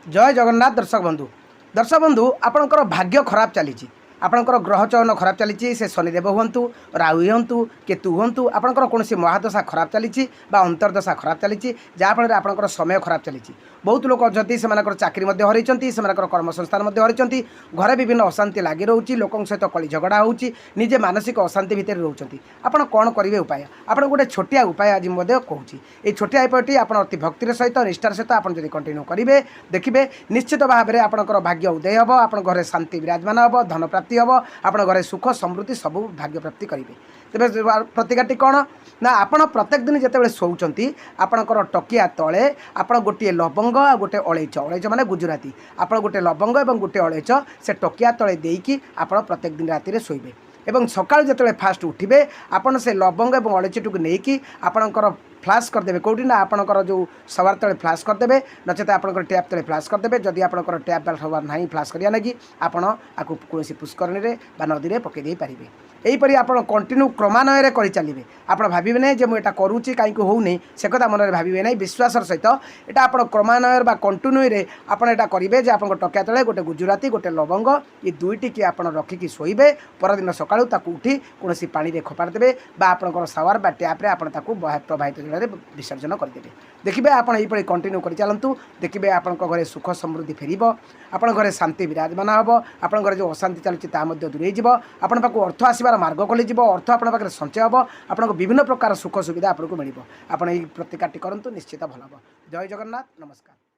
जय जगन्नाथ दर्शक बंधु आपणकर भाग्य खराब चली आपणकर ग्रह चयन खराब चली से शनिदेव हूँ राहु हूँ केतु हूँ आपणकर कौन महादशा खराब चली अंतर्दशा खराब चली जहाँफल आपणकर समय खराब चली बहुत लोक अच्छी से चाकरी हरई से कर्मसंस्थान हरई घरे विभिन्न अशांति लगी रोचे लोक सहित कली झगड़ा होजे मानसिक अशांति भितर रोचे आपड़ कौन करेंगे उपाय आपड़ गोटे छोटिया उपाय आज कहूँ ये छोटिया उपायटी आप अति भक्तिर सहित निष्ठार सहित आप कंटिन्यू करेंगे देखिए निश्चित भाव में आपंकर भाग्य उदय हम आप घरे शांति विराजमान हम धन प्राप्ति हम आप घरे सुख समृद्धि सब भाग्य प्राप्ति करेंगे तेज प्रतिकाटी कौन ना आपण प्रत्येक दिन जिते शोचती आपणकर टकिया तले आप गोटे लवंग आ गोटे अलैच अलैच माने गुजराती आप गोटे लवंग और गोटे अलैच से टकिया तले देकी आप प्रत्येक दिन राति शोबे एवं सकाल जिते फास्ट उठे आपड़ से लवंग और अलैचटू नहीं आपणकर फ्लाश करदे कौटी ना आपणकर जो सवार तले फ्लाश करदे नचेत आपणकर टैप तले फ्लाश करदे जदि आपणकर टैप सवार ना फ्लाश करिया लगी आपण आपको कौन पुष्करणी में नदी में पकईदे पारे यहीपरि आप कंटिन्यू क्रमान्वय कर चलिए आप भावे ना जे मुझे करुच्ची कहीं होनी से कथा मन में भावे ना विश्वास सहित यहाँ आप क्रमान्वय कंटिन्यू आपड़ा करेंगे आप टकिया तले गोटे गुजराती गोटे लवंग ये दुईटी की आप रखिकी शोबे परदिन सका उठी कौन पानी खपाड़ देवे आपंकर सावर बा टैप्रे आप प्रवाहित जल विसर्जन करदे देखिए आपड़ यही कंटिन्यू कर चलतु देखिए आपण घरे सुख समृद्धि फेर आप घरे शांति विराजमान हम आप घरे जो अशांति चलती दूरे आपण पाक अर्थ आसबार मार्ग खोली अर्थ आप संचय हम आप विभिन्न प्रकार सुख सुविधा आपको मिल आप प्रतिकाटी करूँ निश्चित भल हम जय जगन्नाथ नमस्कार।